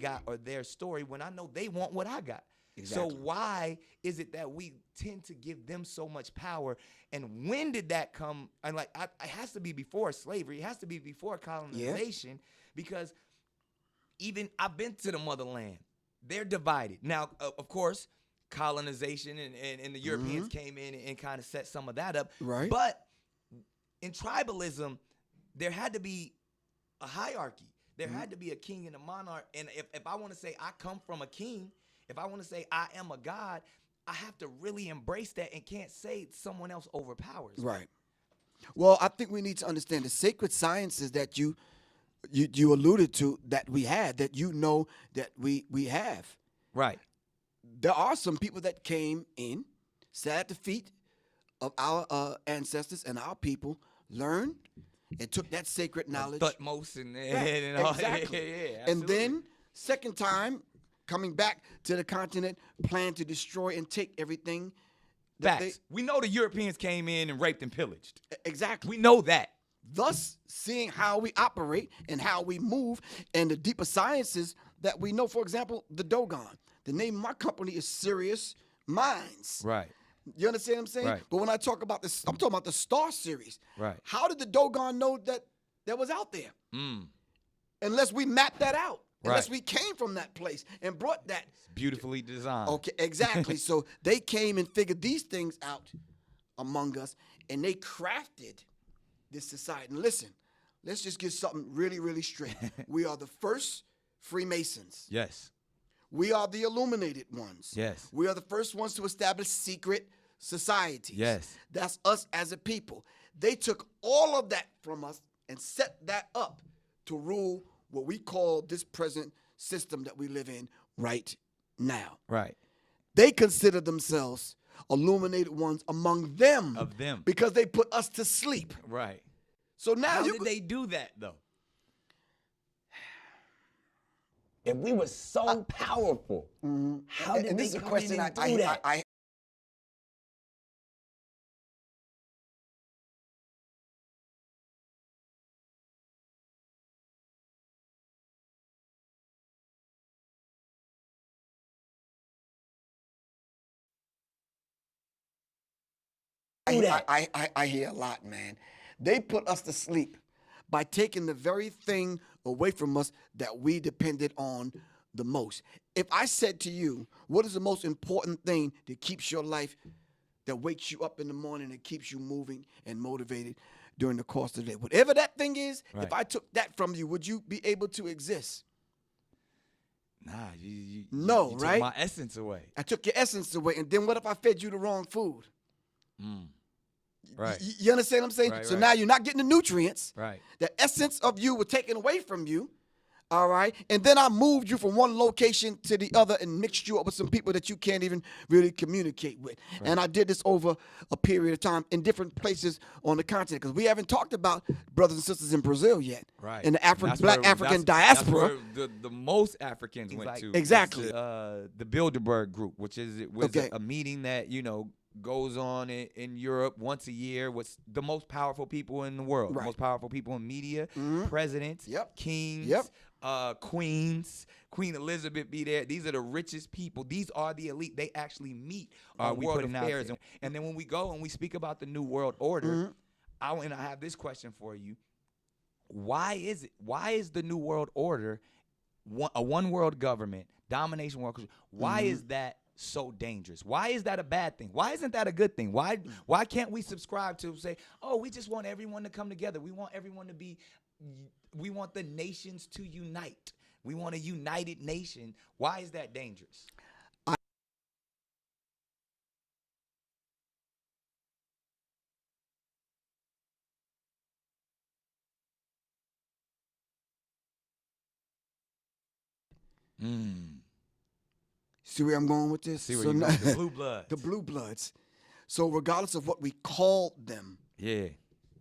got or their story when I know they want what I got. Exactly. So why is it that we tend to give them so much power? And when did that come? And like, it has to be before slavery. It has to be before colonization, because even I've been to the motherland. They're divided. Now, of course, colonization and the Europeans came in and kind of set some of that up. Right. But in tribalism, there had to be a hierarchy. There had to be a king and a monarch. And if I want to say I come from a king, if I want to say I am a god, I have to really embrace that and can't say someone else overpowers me. Right. Well, I think we need to understand the sacred sciences that you alluded to, that we had, that that we have. Right. There are some people that came in, sat at the feet of our ancestors and our people, learned and took that sacred knowledge. Thutmose and all. Exactly. Yeah, and then second time, coming back to the continent, planned to destroy and take everything. Facts. We know the Europeans came in and raped and pillaged. Exactly. We know that. Thus, seeing how we operate and how we move and the deeper sciences that we know. For example, the Dogon. The name of my company is Serious Minds. Right. You understand what I'm saying? Right. But when I talk about this, I'm talking about the Star Series. Right. How did the Dogon know that was out there? Unless we mapped that out. Unless we came from that place and brought that. It's beautifully designed. Okay, exactly. So they came and figured these things out among us, and they crafted this society. And listen, let's just get something really, really straight. We are the first Freemasons. Yes. We are the illuminated ones. Yes. We are the first ones to establish secret societies. Yes. That's us as a people. They took all of that from us and set that up to rule what we call this present system that we live in right now. Right. They consider themselves illuminated ones among them. Of them. Because they put us to sleep. Right. So now How did they do that, though? If we were so powerful, how did and they this is a come question in and do that? I hear a lot, man. They put us to sleep by taking the very thing away from us that we depended on the most. If I said to you, what is the most important thing that keeps your life, that wakes you up in the morning and keeps you moving and motivated during the course of the day? Whatever that thing is, if I took that from you, would you be able to exist? Nah, you right? took my essence away. I took your essence away, and then what if I fed you the wrong food? Right. You understand what I'm saying? Right, so right. now you're not getting the nutrients. Right. The essence of you was taken away from you. All right. And then I moved you from one location to the other and mixed you up with some people that you can't even really communicate with. Right. And I did this over a period of time in different places on the continent, because we haven't talked about brothers and sisters in Brazil yet. Right. In the Black African diaspora. That's where the most Africans went to. Exactly. The Bilderberg Group, which was a meeting that, goes on in Europe once a year with the most powerful people in the world, the most powerful people in media, presidents, kings, queens, Queen Elizabeth be there. These are the richest people. These are the elite. They actually meet our world affairs. And then when we go and we speak about the New World Order, I have this question for you. Why is the New World Order a one world government, domination world? Why is that so dangerous? Why is that a bad thing? Why isn't that a good thing? Why can't we subscribe to say, oh, we just want everyone to come together. We want everyone to we want the nations to unite. We want a united nation. Why is that dangerous? See where I'm going with this? The blue bloods. The blue bloods. So regardless of what we called them. Yeah.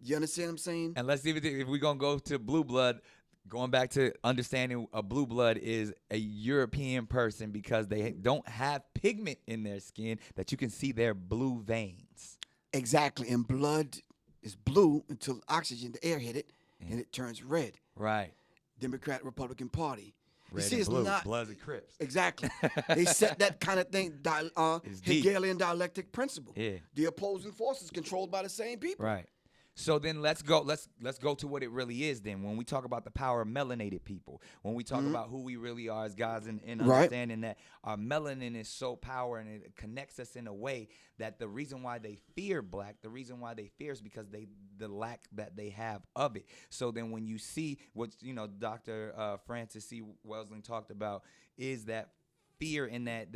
You understand what I'm saying? And let's see if we're going to go to blue blood, going back to understanding a blue blood is a European person because they don't have pigment in their skin that you can see their blue veins. Exactly. And blood is blue until oxygen, the air hit it, and it turns red. Right. Democrat, Republican Party. Red you see, and it's blue, not Bloods and Crips. Exactly. They set that kind of thing, Hegelian dialectic principle. Yeah. The opposing forces controlled by the same people. Right. So then let's go to what it really is then. When we talk about the power of melanated people, when we talk about who we really are as guys and understanding that our melanin is so powerful and it connects us in a way that the reason why they fear black, the reason why they fear is because the lack that they have of it. So then when you see what, Dr. Francis C. Welsing talked about is that fear in that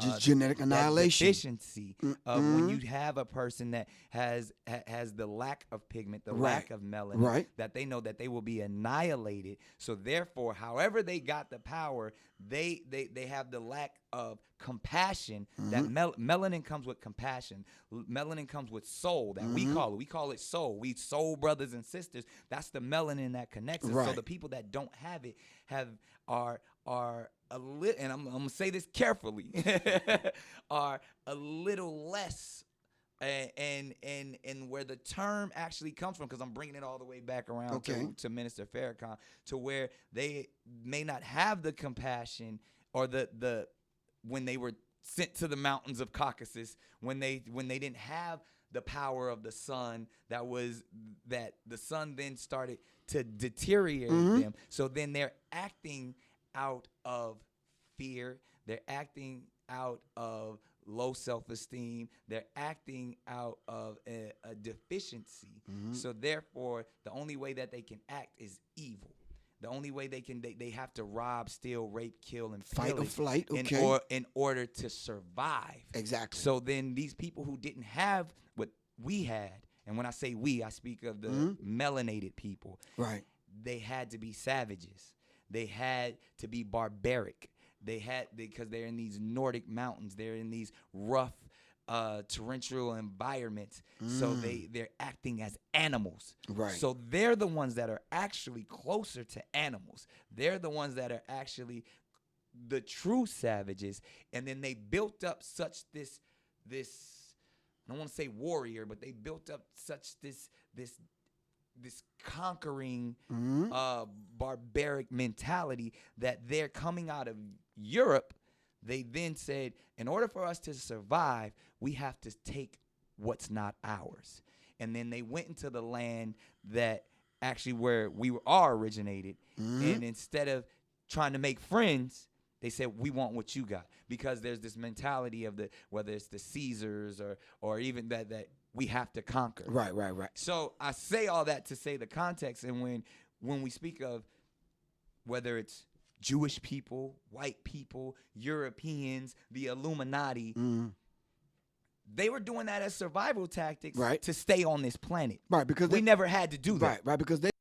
just genetic annihilation, that deficiency of when you have a person that has the lack of pigment, the lack of melanin, that they know that they will be annihilated. So therefore, however they got the power, they have the lack of compassion. That melanin comes with compassion. Melanin comes with soul. That we call it soul. We soul brothers and sisters. That's the melanin that connects us. So the people that don't have it are a little, and I'm gonna say this carefully, are a little less, and where the term actually comes from, because I'm bringing it all the way back around to Minister Farrakhan, to where they may not have the compassion or the when they were sent to the mountains of Caucasus, when they didn't have the power of the sun, that the sun then started to deteriorate them. So then they're acting out of fear. They're acting out of low self-esteem. They're acting out of a deficiency. So therefore, the only way that they can act is evil. The only way they have to rob, steal, rape, kill, and fight or flight. In order to survive. Exactly. So then these people who didn't have what we had, and when I say we, I speak of the melanated people. Right. They had to be savages. They had to be barbaric. Because they're in these Nordic mountains. They're in these rough, torrential environments. So they're acting as animals. Right. So they're the ones that are actually closer to animals. They're the ones that are actually the true savages. And then they built up such this I don't want to say warrior, but they built up such this conquering barbaric mentality that they're coming out of Europe. They then said, in order for us to survive, we have to take what's not ours. And then they went into the land that actually where we are originated. And instead of trying to make friends, they said, we want what you got. Because there's this mentality of whether it's the Caesars or even that we have to conquer. Right. So I say all that to say the context, and when we speak of whether it's Jewish people, white people, Europeans, the Illuminati, they were doing that as survival tactics to stay on this planet. Right, because we never had to do that. Right, because they